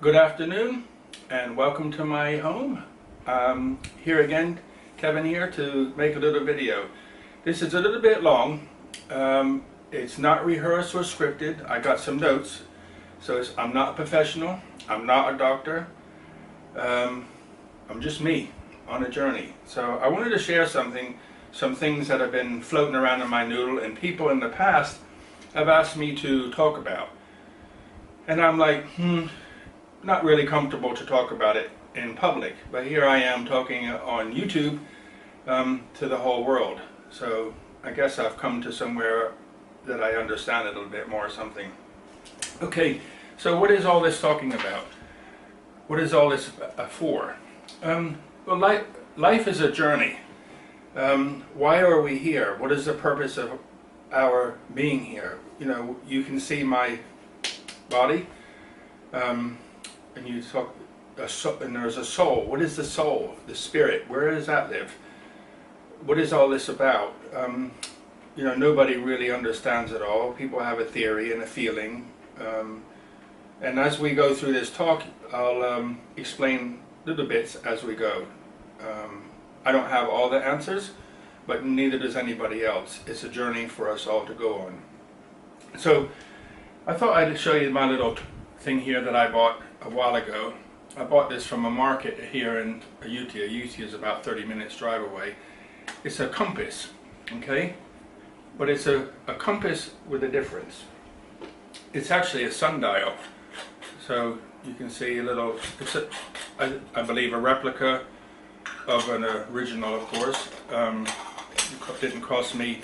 Good afternoon and welcome to my home. Here again, Kevin here to make a little video. This is a little bit long. It's not rehearsed or scripted. I got some notes, so I'm not a professional. I'm not a doctor. I'm just me on a journey. So I wanted to share some things that have been floating around in my noodle and people in the past have asked me to talk about. And I'm like, not really comfortable to talk about it in public, but here I am talking on YouTube to the whole world. So I guess I've come to somewhere that I understand it a little bit more or something. Okay, so what is all this talking about? What is all this for? Well, life is a journey. Why are we here? What is the purpose of our being here? You know, you can see my body. And you talk, and there's a soul. What is the soul? The spirit. Where does that live? What is all this about? You know, nobody really understands it all. People have a theory and a feeling. And as we go through this talk, I'll explain little bits as we go. I don't have all the answers, but neither does anybody else. It's a journey for us all to go on. So I thought I'd show you my little thing here that I bought a while ago. I bought this from a market here in Ayutthaya. Ayutthaya is about 30 minutes drive away. It's a compass, okay? But it's a compass with a difference. It's actually a sundial. So you can see a little, it's I believe a replica of an original, of course. It didn't cost me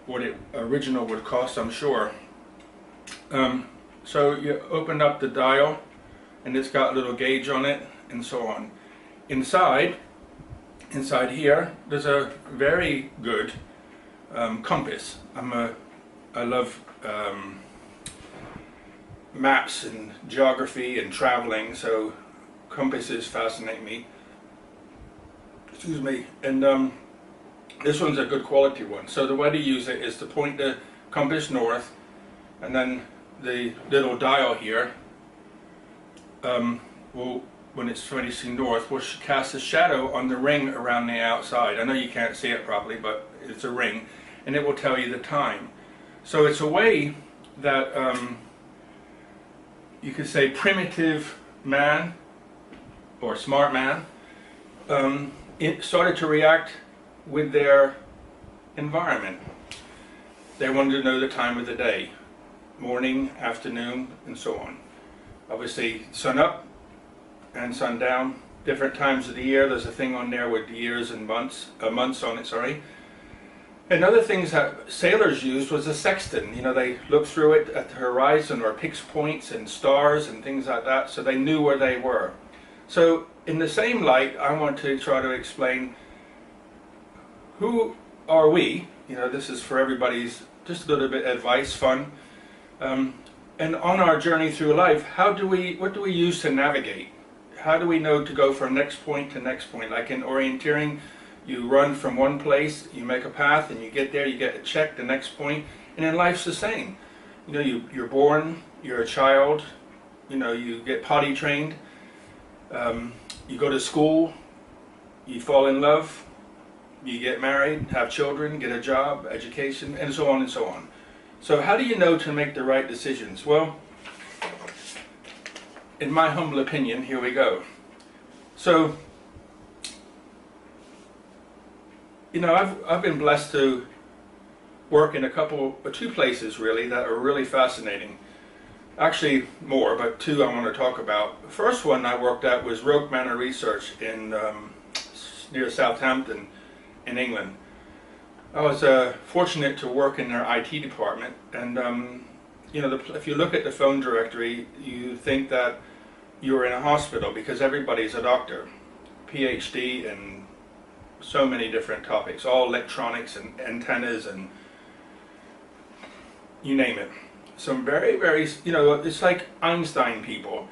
what it original would cost, I'm sure. So you open up the dial and it's got a little gauge on it and so on. Inside here there's a very good compass. I love maps and geography and traveling, so compasses fascinate me. Excuse me. And this one's a good quality one. So the way to use it is to point the compass north, and then the little dial here will, when it's facing north, will cast a shadow on the ring around the outside. I know you can't see it properly, but it's a ring, and it will tell you the time. So it's a way that you could say primitive man or smart man it started to react with their environment. They wanted to know the time of the day. Morning, afternoon, and so on. Obviously, sun up and sun down, different times of the year. There's a thing on there with years and months on it, sorry. And other things that sailors used was a sextant. You know, they looked through it at the horizon or fixed points and stars and things like that, so they knew where they were. So in the same light, I want to try to explain who are we. You know, this is for everybody's, just a little bit advice, fun. And on our journey through life, what do we use to navigate? How do we know to go from next point to next point? Like in orienteering, you run from one place, you make a path, and you get there, you get to check the next point, and in life's the same. You know, you're born, you're a child, you know, you get potty trained, you go to school, you fall in love, you get married, have children, get a job, education, and so on and so on. So how do you know to make the right decisions? Well, in my humble opinion, here we go. So, you know, I've been blessed to work in two places really that are really fascinating. Actually more, but two I want to talk about. The first one I worked at was Roke Manor Research in near Southampton in England. I was fortunate to work in their IT department, and you know, if you look at the phone directory, you think that you're in a hospital because everybody's a doctor, PhD in so many different topics, all electronics and antennas and you name it. Some very, very, you know, it's like Einstein people.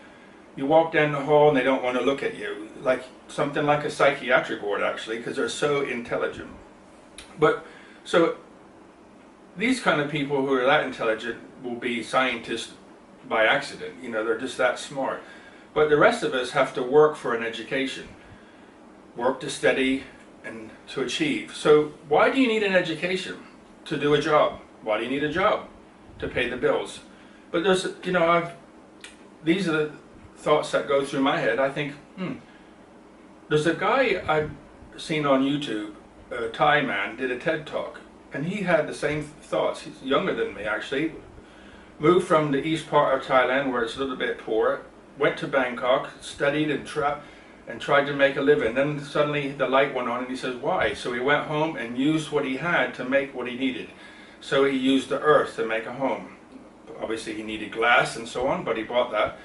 You walk down the hall and they don't want to look at you, like something like a psychiatric ward actually, because they're so intelligent. But so these kind of people who are that intelligent will be scientists by accident. You know, they're just that smart. But the rest of us have to work for an education, work to study and to achieve. So why do you need an education? To do a job. Why do you need a job? To pay the bills. But there's, you know, these are the thoughts that go through my head. I think, there's a guy I've seen on YouTube, a Thai man, did a TED Talk, and he had the same thoughts. He's younger than me, actually. Moved from the east part of Thailand, where it's a little bit poor, went to Bangkok, studied and tried to make a living. Then suddenly the light went on and he says, why? So he went home and used what he had to make what he needed. So he used the earth to make a home. Obviously he needed glass and so on, but he bought that.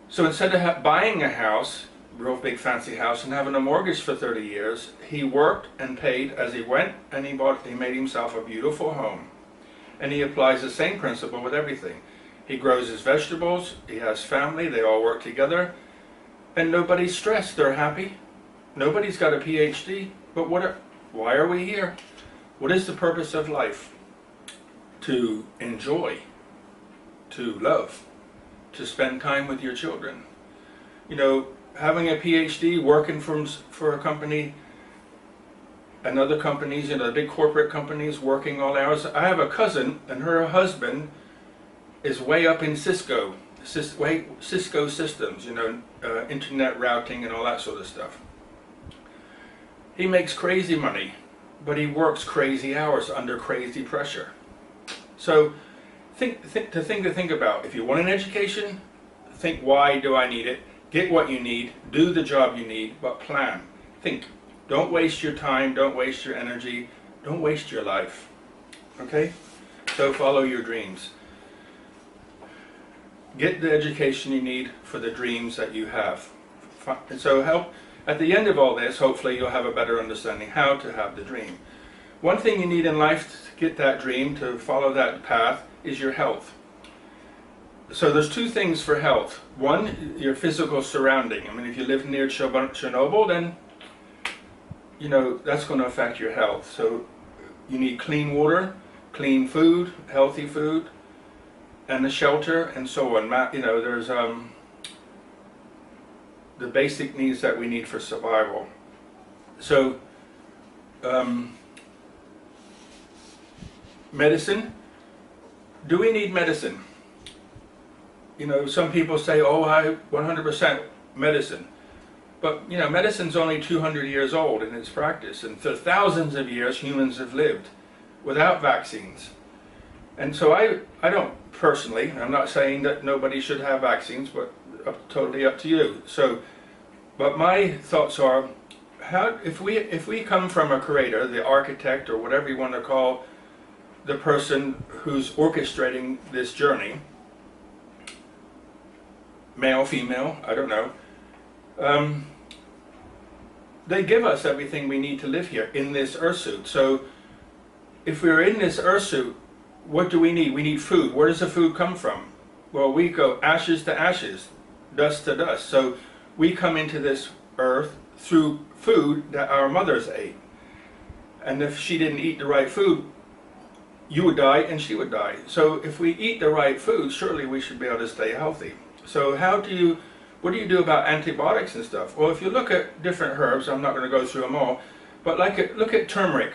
So instead of buying a house, real big fancy house, and having a mortgage for 30 years, he worked and paid as he went, and he made himself a beautiful home. And he applies the same principle with everything. He grows his vegetables, he has family, they all work together, and nobody's stressed, they're happy. Nobody's got a PhD, but why are we here? What is the purpose of life? To enjoy, to love, to spend time with your children. You know, having a PhD, working for a company, and other companies, you know, the big corporate companies, working all hours. I have a cousin, and her husband is way up in Cisco systems, you know, internet routing and all that sort of stuff. He makes crazy money, but he works crazy hours under crazy pressure. So think about, if you want an education, think, why do I need it? Get what you need, do the job you need, but plan. Think. Don't waste your time, don't waste your energy, don't waste your life. Okay? So follow your dreams. Get the education you need for the dreams that you have. And so at the end of all this, hopefully you'll have a better understanding how to have the dream. One thing you need in life to get that dream, to follow that path, is your health. So there's two things for health. One, your physical surrounding. I mean, if you live near Chernobyl, then, you know, that's going to affect your health. So you need clean water, clean food, healthy food, and the shelter, and so on. You know, there's the basic needs that we need for survival. So, medicine. Do we need medicine? You know, some people say, oh, I 100% medicine. But, you know, medicine's only 200 years old in its practice, and for thousands of years humans have lived without vaccines. And so I don't personally, I'm not saying that nobody should have vaccines, but totally up to you. So, but my thoughts are, if we come from a creator, the architect, or whatever you want to call the person who's orchestrating this journey, male, female, I don't know, they give us everything we need to live here in this earth suit. So if we're in this earth suit, what do we need? We need food. Where does the food come from? Well, we go ashes to ashes, dust to dust. So we come into this earth through food that our mothers ate. And if she didn't eat the right food, you would die and she would die. So if we eat the right food, surely we should be able to stay healthy. So what do you do about antibiotics and stuff? Well, if you look at different herbs, I'm not going to go through them all, but look at turmeric.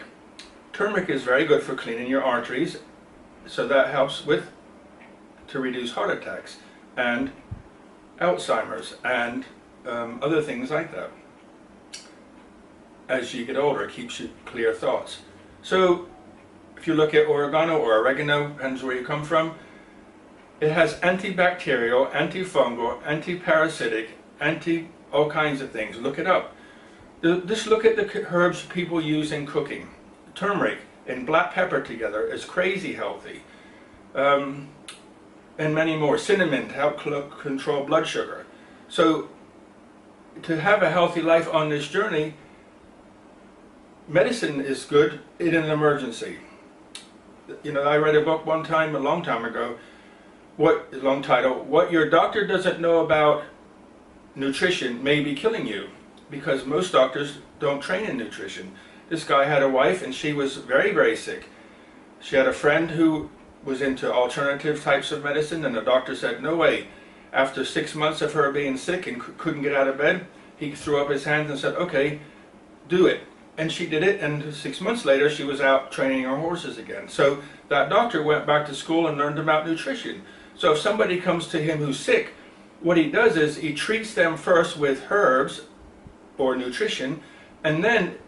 Turmeric is very good for cleaning your arteries, so that helps to reduce heart attacks and Alzheimer's and other things like that. As you get older, it keeps you clear thoughts. So if you look at oregano or oregano, depends where you come from, it has antibacterial, antifungal, antiparasitic, all kinds of things. Look it up. Just look at the herbs people use in cooking. Turmeric and black pepper together is crazy healthy. And many more. Cinnamon to help control blood sugar. So to have a healthy life on this journey, medicine is good in an emergency. You know, I read a book one time, a long time ago, long title, what your doctor doesn't know about nutrition may be killing you, because most doctors don't train in nutrition. This guy had a wife and she was very, very sick. She had a friend who was into alternative types of medicine, and the doctor said, no way. After 6 months of her being sick and couldn't get out of bed, he threw up his hands and said, okay, do it. And she did it, and 6 months later she was out training her horses again. So that doctor went back to school and learned about nutrition. So if somebody comes to him who's sick, what he does is he treats them first with herbs or nutrition, and then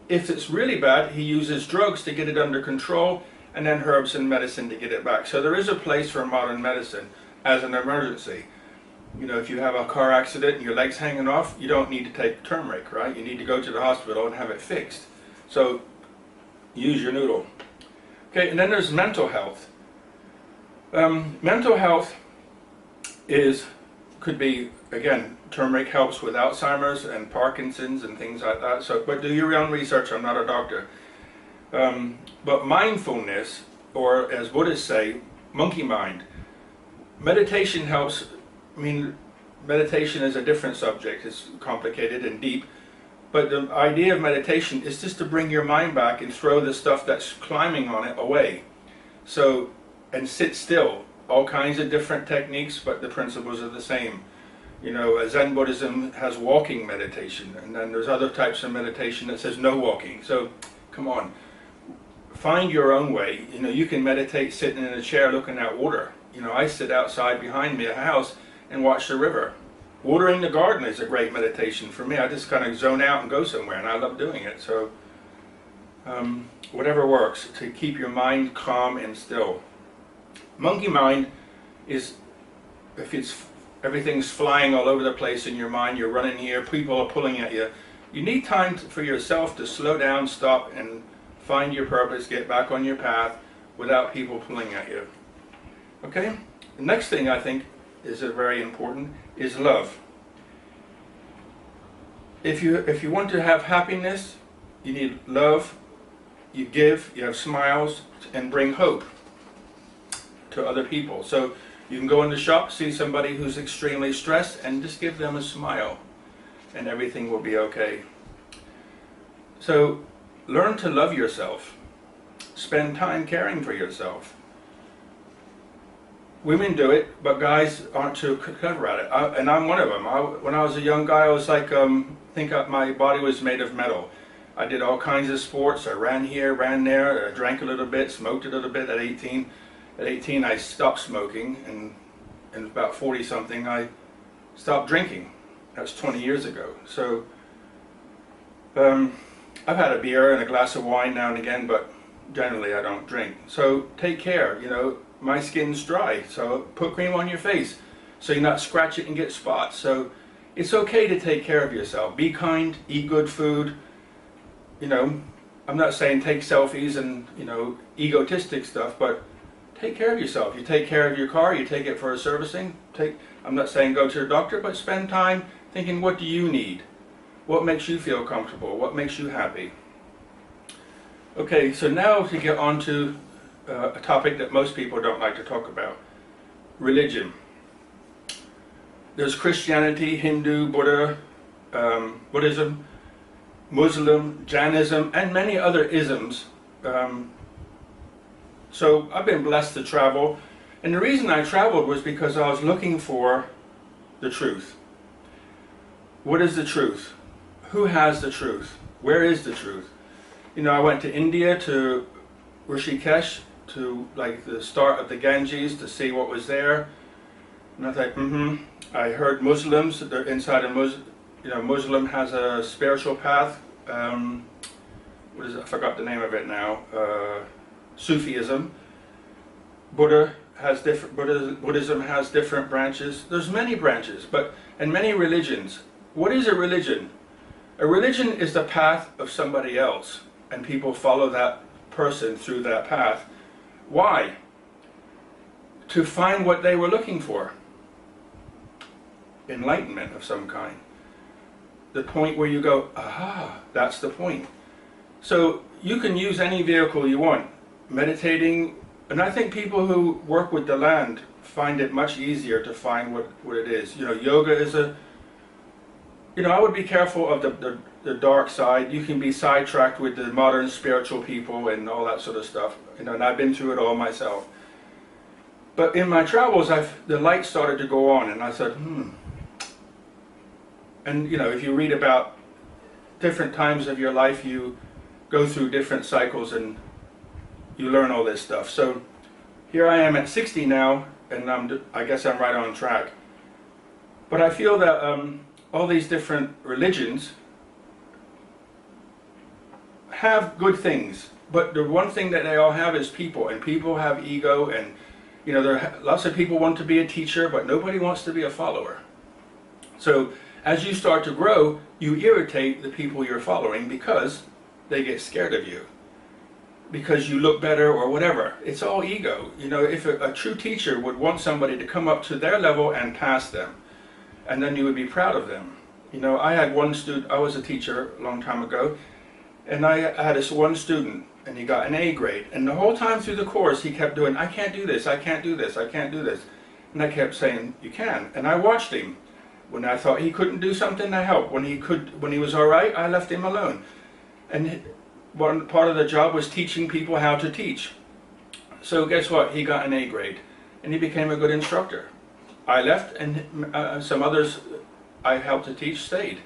if it's really bad, he uses drugs to get it under control, and then herbs and medicine to get it back. So there is a place for modern medicine as an emergency. You know, if you have a car accident and your leg's hanging off, you don't need to take turmeric, right? You need to go to the hospital and have it fixed. So use your noodle. Okay, and then there's mental health. Mental health could be, again, turmeric helps with Alzheimer's and Parkinson's and things like that. So, but do your own research. I'm not a doctor. But mindfulness, or as Buddhists say, monkey mind. Meditation helps. I mean, meditation is a different subject. It's complicated and deep. But the idea of meditation is just to bring your mind back and throw the stuff that's climbing on it away. So, and sit still. All kinds of different techniques, but the principles are the same. You know, Zen Buddhism has walking meditation, and then there's other types of meditation that says no walking. So, come on. Find your own way. You know, you can meditate sitting in a chair looking at water. You know, I sit outside behind me at a house and watch the river. Watering the garden is a great meditation for me. I just kind of zone out and go somewhere, and I love doing it. So whatever works to keep your mind calm and still. Monkey mind is if everything's flying all over the place in your mind, you're running here, people are pulling at you. You need time for yourself to slow down, stop, and find your purpose, get back on your path without people pulling at you. Okay? The next thing I think is very important is love. If you want to have happiness, you need love, you give, you have smiles, and bring hope to other people. So you can go in the shop, see somebody who's extremely stressed, and just give them a smile, and everything will be okay. So learn to love yourself. Spend time caring for yourself. Women do it, but guys aren't too clever at it. And I'm one of them. When I was a young guy, I was like, my body was made of metal. I did all kinds of sports. I ran here, ran there, I drank a little bit, smoked a little bit at 18. At 18, I stopped smoking, and about 40-something, I stopped drinking. That's 20 years ago. So I've had a beer and a glass of wine now and again, but generally I don't drink. So take care, you know. My skin's dry, so put cream on your face so you're not scratch it and get spots. So it's okay to take care of yourself. Be kind, eat good food. You know, I'm not saying take selfies and, you know, egotistic stuff, but take care of yourself. You take care of your car, you take it for a servicing. I'm not saying go to the doctor, but spend time thinking, what do you need? What makes you feel comfortable? What makes you happy? Okay, so now to get on to a topic that most people don't like to talk about. Religion. There's Christianity, Hindu, Buddha, Buddhism, Muslim, Jainism, and many other isms. So I've been blessed to travel, and the reason I traveled was because I was looking for the truth. What is the truth? Who has the truth? Where is the truth? You know, I went to India, to Rishikesh, to like the start of the Ganges to see what was there, and I thought, I heard Muslims, they're inside a Muslim has a spiritual path. What is it? I forgot the name of it now. Sufism. Buddhism has different branches. There's many branches, and many religions. What is a religion? A religion is the path of somebody else, and people follow that person through that path. Why? To find what they were looking for. Enlightenment of some kind. The point where you go, aha, that's the point. So you can use any vehicle you want. Meditating, and I think people who work with the land find it much easier to find what it is. You know, yoga is I would be careful of the dark side. You can be sidetracked with the modern spiritual people and all that sort of stuff. You know, and I've been through it all myself. But in my travels, the light started to go on, and I said, And you know, if you read about different times of your life, you go through different cycles and you learn all this stuff. So here I am at 60 now, and I guess I'm right on track. But I feel that all these different religions have good things, but the one thing that they all have is people, and people have ego, and you know, lots of people want to be a teacher, but nobody wants to be a follower. So as you start to grow, you irritate the people you're following because they get scared of you, because you look better or whatever. It's all ego. You know, if a true teacher would want somebody to come up to their level and pass them, and then you would be proud of them. You know, I had one student, I was a teacher a long time ago, and I had this one student, and he got an A grade, and the whole time through the course he kept doing, I can't do this, I can't do this, I can't do this. And I kept saying, you can. And I watched him. When I thought he couldn't do something, I helped. When he was all right, I left him alone. And one part of the job was teaching people how to teach. So guess what? He got an A grade, and he became a good instructor. I left, and some others I helped to teach stayed.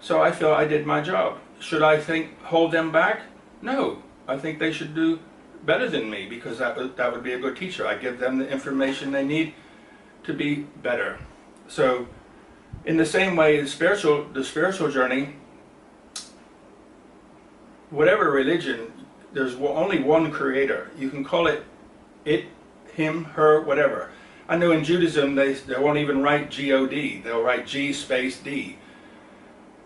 So I feel I did my job. Should I hold them back? No. I think they should do better than me, because that would be a good teacher. I give them the information they need to be better. So in the same way, the spiritual journey, whatever religion, there's only one creator. You can call it him, her, whatever. I know in Judaism they won't even write G-O-D. They'll write G space D.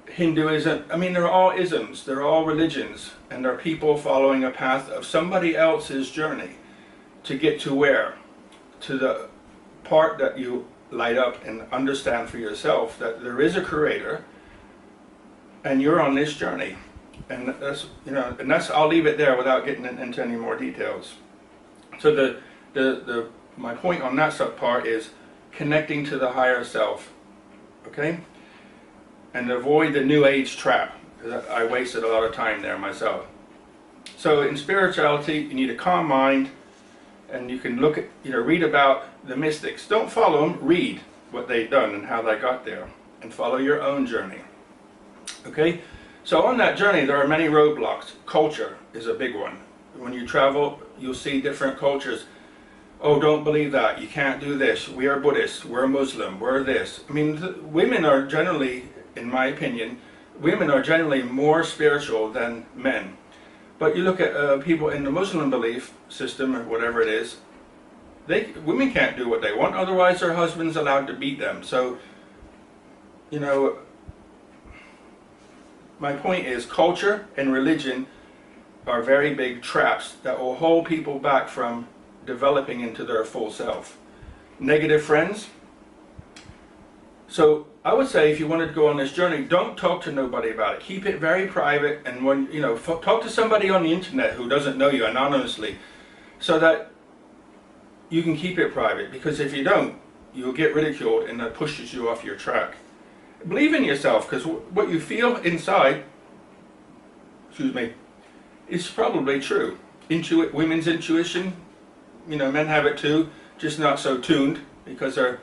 Hinduism, I mean, they're all isms, they're all religions, and they're people following a path of somebody else's journey to get to where? To the part that you light up and understand for yourself that there is a creator and you're on this journey. And that's, you know, and that's, I'll leave it there without getting into any more details. So my point on that part is connecting to the higher self, okay? And avoid the New Age trap, because I wasted a lot of time there myself. So in spirituality, you need a calm mind, and you can look at, you know, read about the mystics. Don't follow them, read what they've done and how they got there, and follow your own journey. Okay? So on that journey, there are many roadblocks. Culture is a big one. When you travel, you'll see different cultures. Oh, don't believe that. You can't do this. We are Buddhists. We're Muslim. We're this. I mean, women are generally, in my opinion, women are generally more spiritual than men. But you look at people in the Muslim belief system, or whatever it is, women can't do what they want, otherwise their husband's allowed to beat them. So, you know, my point is culture and religion are very big traps that will hold people back from developing into their full self. Negative friends. So I would say if you wanted to go on this journey, don't talk to nobody about it. Keep it very private, and when, you know, talk to somebody on the internet who doesn't know you anonymously, so that you can keep it private, because if you don't, you'll get ridiculed and that pushes you off your track. Believe in yourself, because what you feel inside, excuse me, is probably true. Women's intuition, you know, men have it too, just not so tuned because they're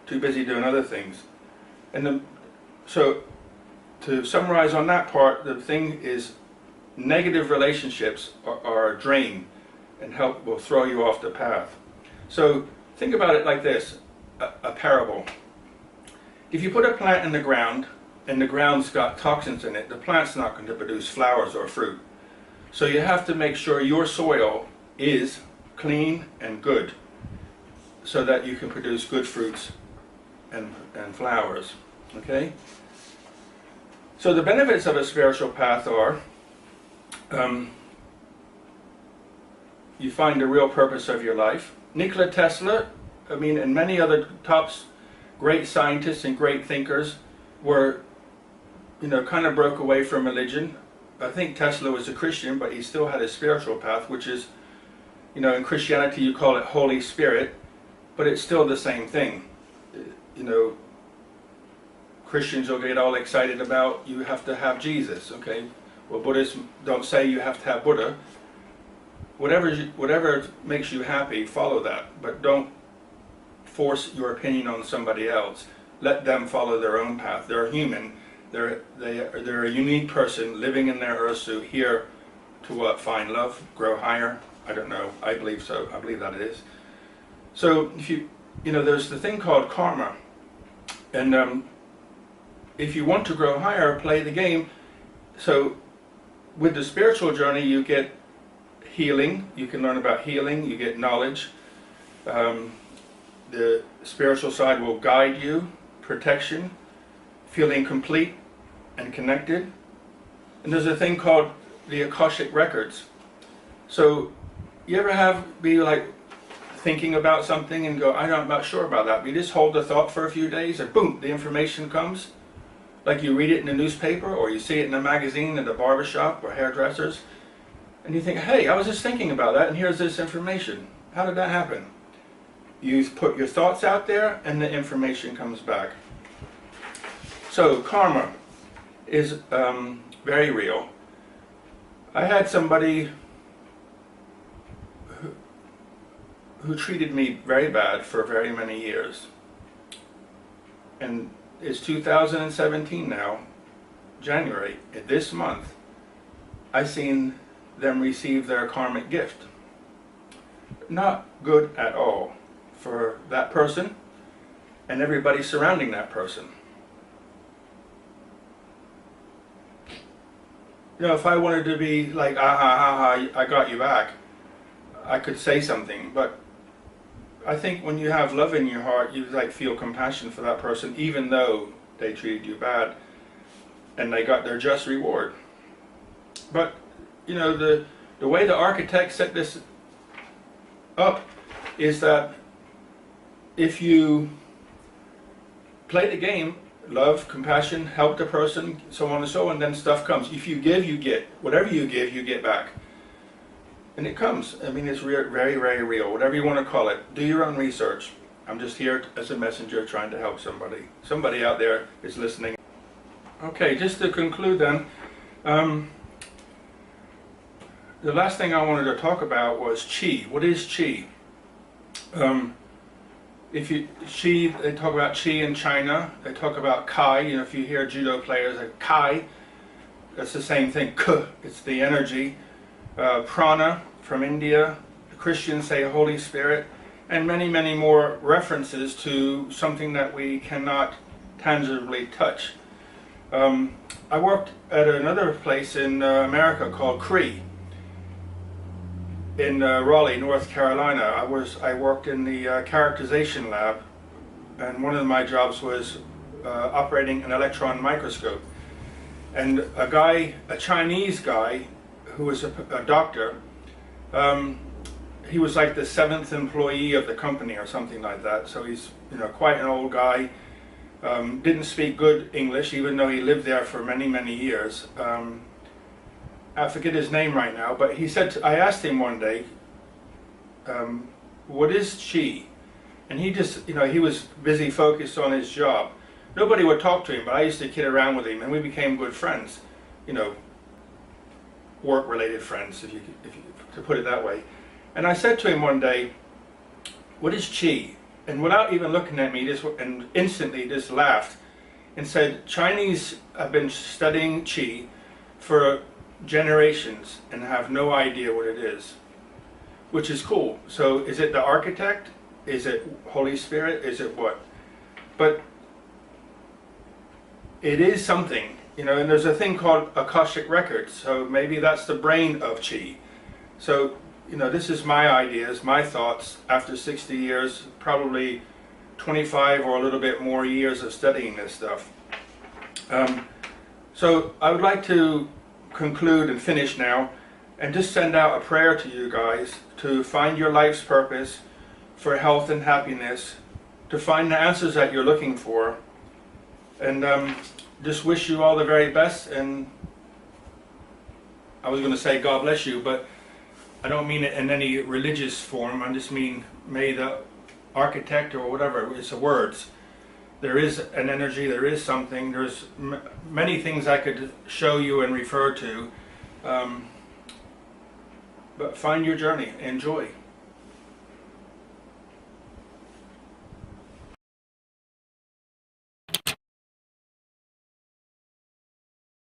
too busy doing other things. And so to summarize on that part, the thing is negative relationships are a drain and will throw you off the path. So think about it like this, a parable. If you put a plant in the ground and the ground's got toxins in it, the plant's not going to produce flowers or fruit. So you have to make sure your soil is clean and good so that you can produce good fruits and flowers. Okay? So the benefits of a spiritual path are you find the real purpose of your life. Nikola Tesla, I mean, and many other great scientists and great thinkers were, you know, kind of broke away from religion. I think Tesla was a Christian, but he still had a spiritual path, which is, you know, in Christianity you call it Holy Spirit, but it's still the same thing. You know, Christians will get all excited about you have to have Jesus, okay? Well, Buddhists don't say you have to have Buddha. Whatever makes you happy, follow that, but don't force your opinion on somebody else. Let them follow their own path. They're human. They're a unique person living in their earth suit here to what? Find love, grow higher. I don't know. I believe so. I believe that it is. So if you know, there's the thing called karma, and if you want to grow higher, play the game. So with the spiritual journey, you get healing. You can learn about healing. You get knowledge. The spiritual side will guide you, protection, feeling complete and connected. And there's a thing called the Akashic records. So you ever be like thinking about something and go, I'm not sure about that. But you just hold the thought for a few days and boom, the information comes. Like you read it in the newspaper or you see it in a magazine at a barbershop or hairdressers. And you think, hey, I was just thinking about that and here's this information. How did that happen? You put your thoughts out there and the information comes back. So karma is very real. I had somebody who treated me very bad for very many years. And it's 2017 now, January, this month, I seen them receive their karmic gift. Not good at all for that person and everybody surrounding that person. You know, if I wanted to be like, I got you back, I could say something, but I think when you have love in your heart, you like feel compassion for that person, even though they treated you bad and they got their just reward. But you know, the way the architect set this up is that if you play the game, love, compassion, help the person, so on and so on, then stuff comes. If you give, you get. Whatever you give, you get back. And it comes. I mean, it's very, very real. Whatever you want to call it. Do your own research. I'm just here as a messenger trying to help somebody. Somebody out there is listening. Okay, just to conclude then, the last thing I wanted to talk about was chi. What is chi? They talk about chi in China. They talk about kai. You know, if you hear judo players, like kai, that's the same thing. K, it's the energy. Prana from India. The Christians say Holy Spirit, and many, many more references to something that we cannot tangibly touch. I worked at another place in America called Cree. In Raleigh, North Carolina. I worked in the characterization lab, and one of my jobs was operating an electron microscope. And a Chinese guy who was a doctor, he was like the 7th employee of the company or something like that. So he's, you know, quite an old guy. Didn't speak good English, even though he lived there for many, many years. I forget his name right now, but he said, I asked him one day, what is chi? And he just, you know, he was busy focused on his job. Nobody would talk to him, but I used to kid around with him, and we became good friends. You know, work-related friends, if you to put it that way. And I said to him one day, what is chi? And without even looking at me, and instantly just laughed and said, Chinese have been studying chi for generations and have no idea what it is, which is cool. So is it the architect? Is it Holy Spirit? Is it what? But it is something, you know, and there's a thing called Akashic records, so maybe that's the brain of chi. So, you know, this is my ideas, my thoughts after 60 years, probably 25 or a little bit more years of studying this stuff. So I would like to conclude and finish now and just send out a prayer to you guys to find your life's purpose for health and happiness, to find the answers that you're looking for, and just wish you all the very best. And I was going to say God bless you, but I don't mean it in any religious form. I just mean may the architect or whatever, it's the words, there is an energy, there is something, there's many things I could show you and refer to, but find your journey, enjoy.